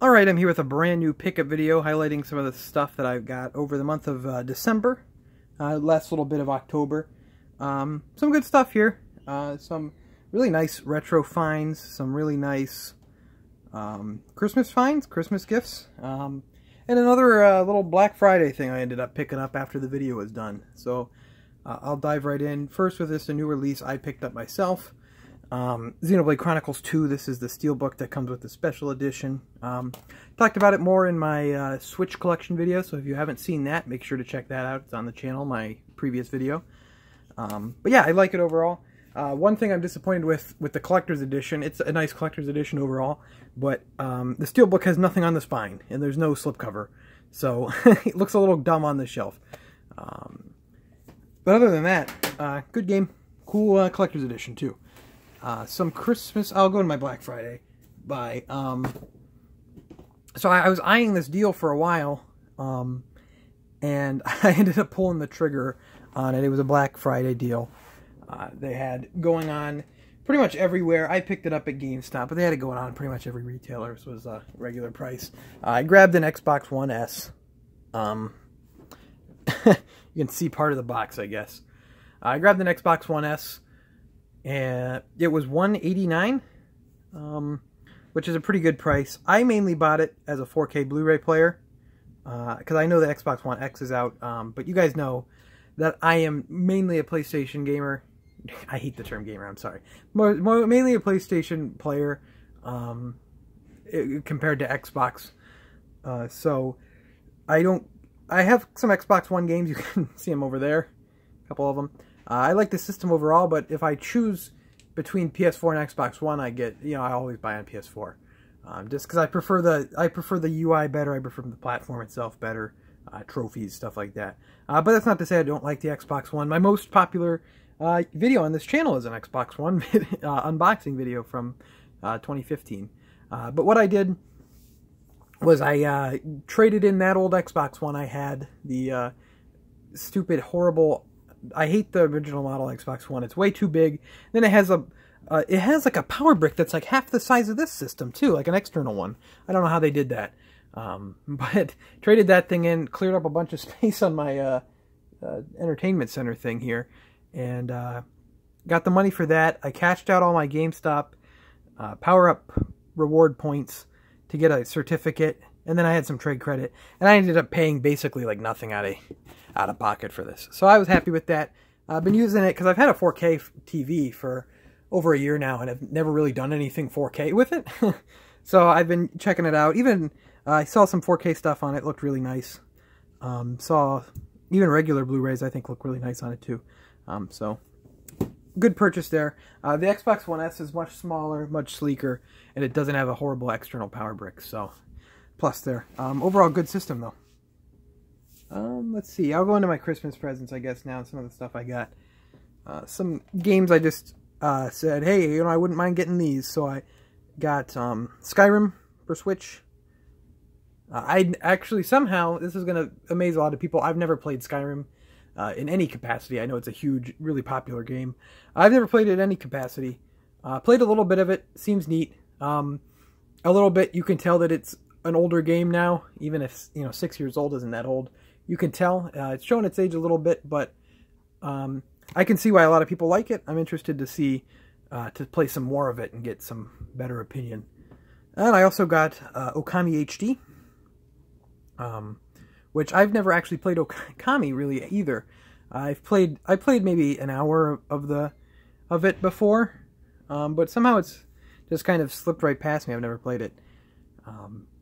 Alright, I'm here with a brand new pickup video highlighting some of the stuff that I've got over the month of December, last little bit of October. Some good stuff here, some really nice retro finds, some really nice Christmas finds, Christmas gifts, and another little Black Friday thing I ended up picking up after the video was done. So I'll dive right in. First with this, a new release I picked up myself. Xenoblade Chronicles 2, this is the steelbook that comes with the special edition. Talked about it more in my Switch collection video, so if you haven't seen that, make sure to check that out. It's on the channel, my previous video. But yeah, I like it overall. One thing I'm disappointed with the collector's edition, it's a nice collector's edition overall, but the steelbook has nothing on the spine, and there's no slipcover, so it looks a little dumb on the shelf. But other than that, good game. Cool collector's edition, too. Some Christmas, I'll go to my Black Friday buy. So I was eyeing this deal for a while, and I ended up pulling the trigger on it. It was a Black Friday deal. They had going on pretty much everywhere. I picked it up at GameStop, but they had it going on pretty much every retailer. So it was a regular price. I grabbed an Xbox One S. You can see part of the box, I guess. I grabbed an Xbox One S. And it was $189, which is a pretty good price. I mainly bought it as a 4K Blu-ray player, because I know the Xbox One X is out, but you guys know that I am mainly a PlayStation gamer. I hate the term gamer, I'm sorry. Mainly a PlayStation player compared to Xbox. So I have some Xbox One games, you can see them over there, a couple of them. I like the system overall, but if I choose between PS4 and Xbox One, I always buy on PS4. Just because I prefer the UI better, I prefer the platform itself better, trophies, stuff like that. But that's not to say I don't like the Xbox One. My most popular video on this channel is an Xbox One unboxing video from 2015. But what I did was I traded in that old Xbox One I had, the stupid, horrible... I hate the original model Xbox One. It's way too big. Then it has like a power brick that's like half the size of this system too, like an external one. I don't know how they did that. But traded that thing in, cleared up a bunch of space on my entertainment center thing here, and got the money for that. I cashed out all my GameStop power-up reward points to get a certificate, and then I had some trade credit, and I ended up paying basically like nothing out of pocket for this. So I was happy with that. I've been using it because I've had a 4K TV for over a year now, and I've never really done anything 4K with it. So I've been checking it out. Even I saw some 4K stuff on it. Looked really nice. Saw even regular Blu-rays I think look really nice on it too. So good purchase there. The Xbox One S is much smaller, much sleeker, and it doesn't have a horrible external power brick. So plus there. Overall good system though. Let's see. I'll go into my Christmas presents, I guess, now, and some of the stuff I got. Some games I just said, hey, I wouldn't mind getting these. So I got Skyrim for Switch. I actually, somehow, this is going to amaze a lot of people. I've never played Skyrim in any capacity. I know it's a huge, really popular game. I've never played it in any capacity. Played a little bit of it. Seems neat. A little bit, you can tell that it's an older game now, even if 6 years old isn't that old. You can tell it's showing its age a little bit, but I can see why a lot of people like it. I'm interested to see to play some more of it and get some better opinion. And I also got Okami HD, which I've never actually played Okami really either. I played maybe an hour of it before, but somehow it's just kind of slipped right past me. I've never played it.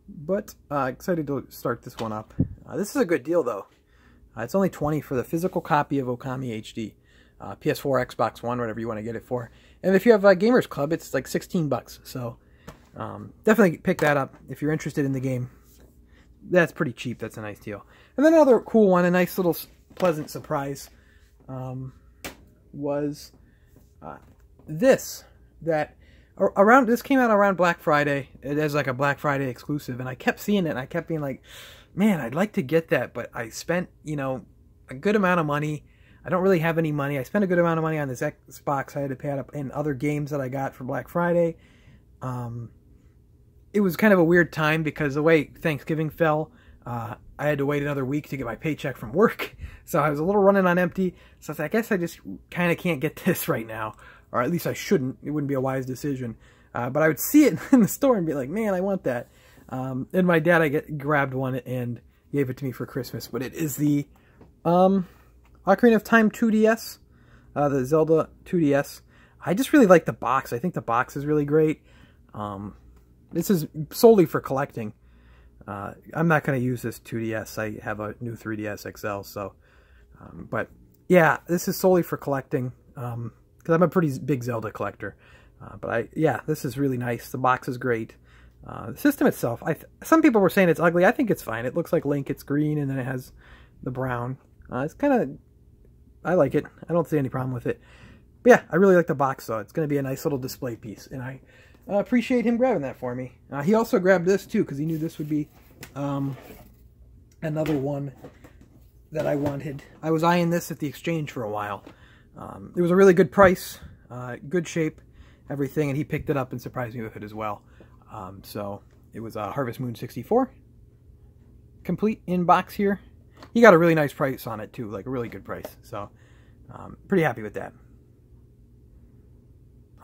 But excited to start this one up. This is a good deal though. It's only $20 for the physical copy of Okami HD. PS4, Xbox One, whatever you want to get it for. And if you have a Gamers Club, it's like 16 bucks. So definitely pick that up if you're interested in the game. That's pretty cheap. That's a nice deal. And then another cool one, a nice little pleasant surprise, was this. This came out around Black Friday. It is like a Black Friday exclusive, and I kept seeing it, and I kept being like, man, I'd like to get that, but I spent, a good amount of money. I don't really have any money. I spent a good amount of money on this Xbox. I had to pay it up in other games that I got for Black Friday. it was kind of a weird time because the way Thanksgiving fell, I had to wait another week to get my paycheck from work. So I was a little running on empty. So I guess I just kind of can't get this right now. Or at least I shouldn't. It wouldn't be a wise decision. But I would see it in the store and be like, man, I want that. And my dad, grabbed one and gave it to me for Christmas. But it is the Ocarina of Time 2DS. The Zelda 2DS. I just really like the box. I think the box is really great. This is solely for collecting. I'm not going to use this 2DS. I have a new 3DS XL, so... but, yeah, this is solely for collecting, because I'm a pretty big Zelda collector. Yeah, this is really nice. The box is great. The system itself, some people were saying it's ugly. I think it's fine. It looks like Link. It's green, and then it has the brown. It's kind of... I like it. I don't see any problem with it. But, yeah, I really like the box, though. It's going to be a nice little display piece, and I... appreciate him grabbing that for me. He also grabbed this too because he knew this would be another one that I wanted. I was eyeing this at the exchange for a while. It was a really good price, good shape, everything, and he picked it up and surprised me with it as well. So it was Harvest Moon 64. Complete in box here. He got a really nice price on it too, like a really good price. So pretty happy with that.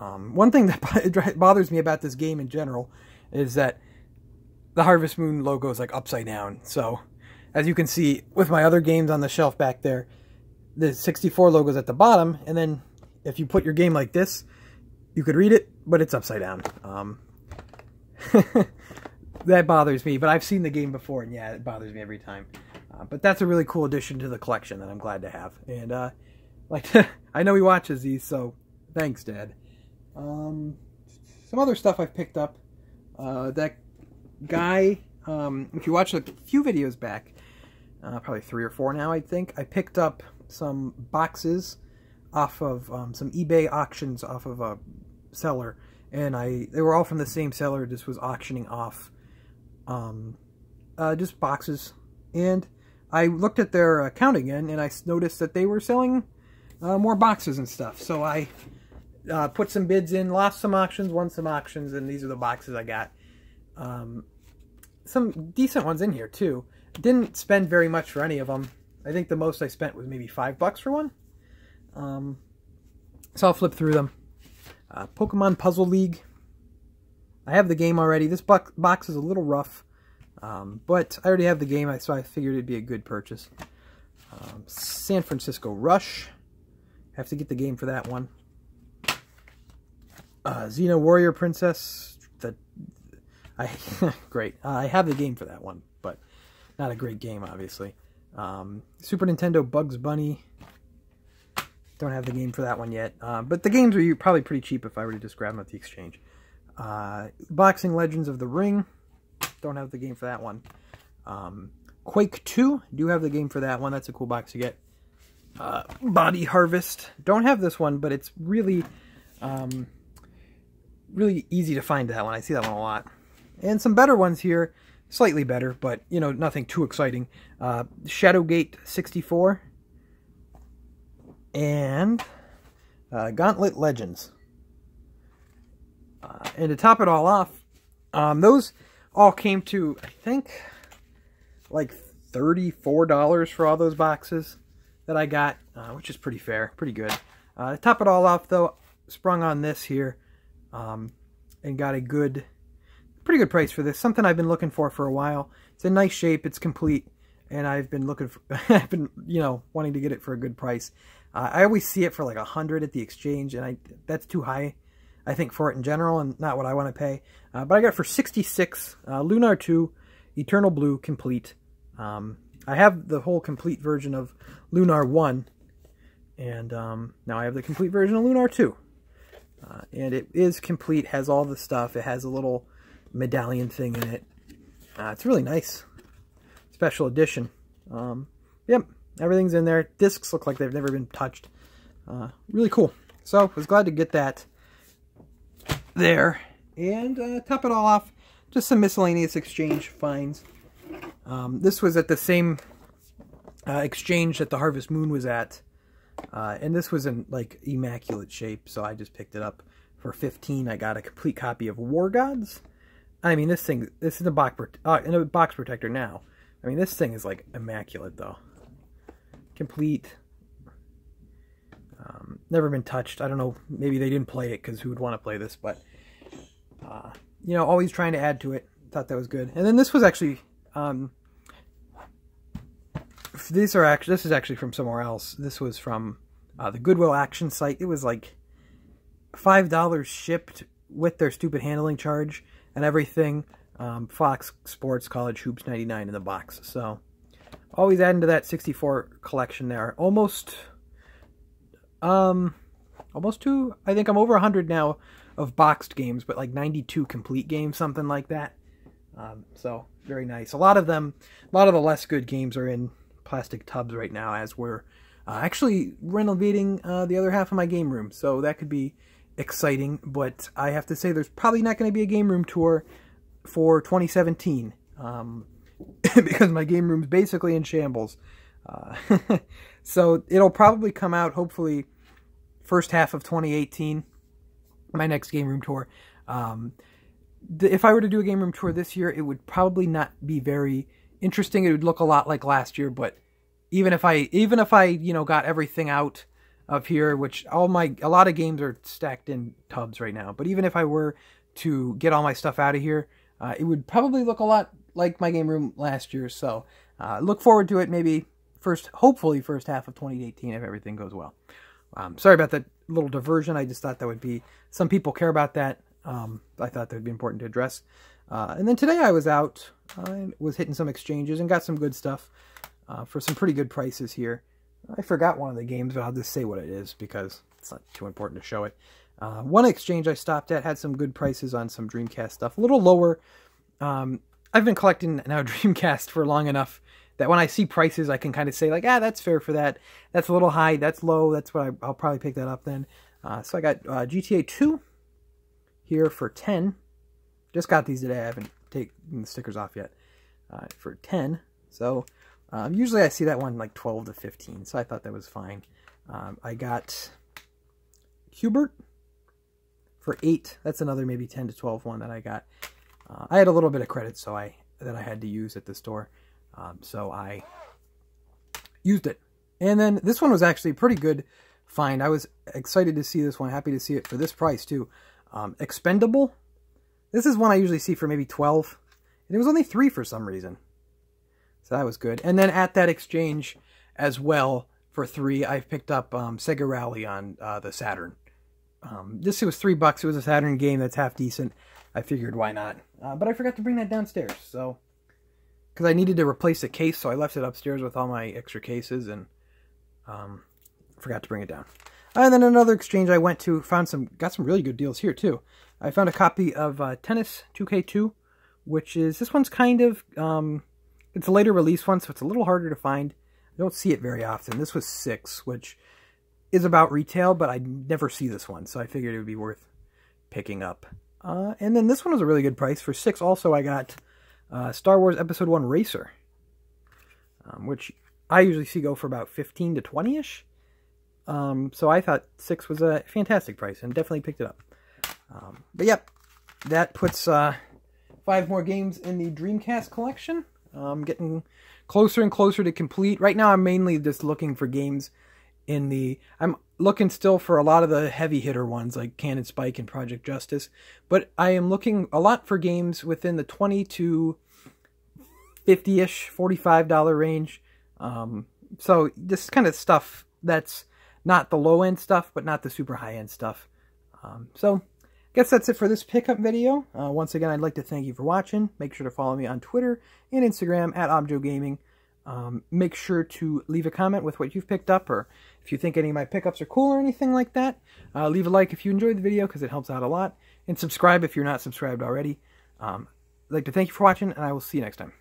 One thing that bothers me about this game in general is that the Harvest Moon logo is like upside down. So, as you can see with my other games on the shelf back there, the 64 logo is at the bottom, and then if you put your game like this, you could read it, but it's upside down. That bothers me, but I've seen the game before, and yeah, it bothers me every time. But that's a really cool addition to the collection that I'm glad to have. And, I know he watches these, so thanks, Dad. Some other stuff I've picked up. That guy, if you watch a few videos back, probably 3 or 4 now, I think, I picked up some boxes off of some eBay auctions off of a seller, and they were all from the same seller. Just was auctioning off just boxes, and I looked at their account again, and I noticed that they were selling more boxes and stuff. So I put some bids in, lost some auctions, won some auctions, and these are the boxes I got. Some decent ones in here, too. Didn't spend very much for any of them. I think the most I spent was maybe $5 for one. So I'll flip through them. Pokemon Puzzle League. I have the game already. This box is a little rough, but I already have the game, so I figured it'd be a good purchase. San Francisco Rush. Have to get the game for that one. Xena Warrior Princess. Great. I have the game for that one, but not a great game, obviously. Super Nintendo Bugs Bunny. Don't have the game for that one yet. But the games are probably pretty cheap if I were to just grab them at the exchange. Boxing Legends of the Ring. Don't have the game for that one. Quake 2. Do have the game for that one. That's a cool box to get. Body Harvest. Don't have this one, but it's really... really easy to find that one. I see that one a lot. And some better ones here. Slightly better, but, you know, nothing too exciting. Shadowgate 64. And Gauntlet Legends. And to top it all off, those all came to, I think, like $34 for all those boxes that I got, which is pretty fair, pretty good. To top it all off, though, sprung on this here. And got a pretty good price for this. Something I've been looking for a while. It's in nice shape. It's complete, and I've been looking for. I've been, wanting to get it for a good price. I always see it for like $100 at the exchange, and that's too high, I think, for it in general, and not what I want to pay. But I got it for $66. Loon R2, Eternal Blue, complete. I have the whole complete version of Loon R1, and now I have the complete version of Loon R2. And it is complete, has all the stuff. It has a little medallion thing in it. It's really nice. Special edition. Yep, everything's in there. Discs look like they've never been touched. Really cool. So, I was glad to get that there. And top it all off, just some miscellaneous exchange finds. This was at the same exchange that the Harvest Moon was at. And this was in, like, immaculate shape, so I just picked it up for $15. I got a complete copy of War Gods, I mean, this is a in a box protector now. I mean, this thing is like immaculate though. Complete. Never been touched. I don't know. Maybe they didn't play it because who would want to play this? But you know, always trying to add to it. Thought that was good. And then this was actually. This is actually from somewhere else. This was from the Goodwill Action site. It was like $5 shipped with their stupid handling charge and everything. Fox Sports College Hoops 99 in the box. So always adding to that 64 collection there. Almost two. I think I'm over 100 now of boxed games, but like 92 complete games, something like that. So very nice. A lot of the less good games are in plastic tubs right now, as we're actually renovating the other half of my game room, so that could be exciting. But I have to say there's probably not going to be a game room tour for 2017 because my game room's basically in shambles. So it'll probably come out hopefully first half of 2018, my next game room tour. If I were to do a game room tour this year, it would probably not be very interesting. It would look a lot like last year, but even if I you know, got everything out of here, which a lot of games are stacked in tubs right now, but even if I were to get all my stuff out of here, it would probably look a lot like my game room last year. So look forward to it. Maybe hopefully first half of 2018 if everything goes well. Sorry about that little diversion. I just thought that would be, some people care about that. I thought that would be important to address. And then today I was out, I was hitting some exchanges and got some good stuff for some pretty good prices here. I forgot one of the games, but I'll just say what it is because it's not too important to show it. One exchange I stopped at had some good prices on some Dreamcast stuff, a little lower. I've been collecting now Dreamcast for long enough that when I see prices, I can kind of say like, that's fair for that. That's a little high. That's low. That's what I'll probably pick that up then. So I got GTA 2 here for 10. Just got these today. I haven't taken the stickers off yet. For 10. So usually I see that one like 12 to 15. So I thought that was fine. I got Hubert for 8. That's another maybe 10 to 12 one that I got. I had a little bit of credit that I had to use at the store. So I used it. And then this one was actually a pretty good find. I was excited to see this one. Happy to see it for this price too. Expendable. This is one I usually see for maybe 12. And it was only 3 for some reason. So that was good. And then at that exchange as well, for 3, I picked up Sega Rally on the Saturn. It was $3. It was a Saturn game that's half decent. I figured, why not? But I forgot to bring that downstairs. So, because I needed to replace the case, so I left it upstairs with all my extra cases and forgot to bring it down. And then another exchange I went to, got some really good deals here too. I found a copy of Tennis 2K2, which is, this one's kind of, it's a later release one, so it's a little harder to find. I don't see it very often. This was $6, which is about retail, but I never see this one, so I figured it would be worth picking up. And then this one was a really good price. For $6 also I got Star Wars Episode 1 Racer, which I usually see go for about 15 to 20-ish. So I thought $6 was a fantastic price and definitely picked it up. But yep, that puts 5 more games in the Dreamcast collection. Getting closer and closer to complete. Right now I'm mainly just looking for games in the... I'm looking still for a lot of the heavy hitter ones like Cannon Spike and Project Justice. But I am looking a lot for games within the $20 to $50-ish, $45 range. So this kind of stuff that's not the low-end stuff, but not the super high-end stuff. So I guess that's it for this pickup video. Once again, I'd like to thank you for watching. Make sure to follow me on Twitter and Instagram at ObjoGaming. Make sure to leave a comment with what you've picked up, or if you think any of my pickups are cool or anything like that. Leave a like if you enjoyed the video because it helps out a lot. And subscribe if you're not subscribed already. I'd like to thank you for watching, and I will see you next time.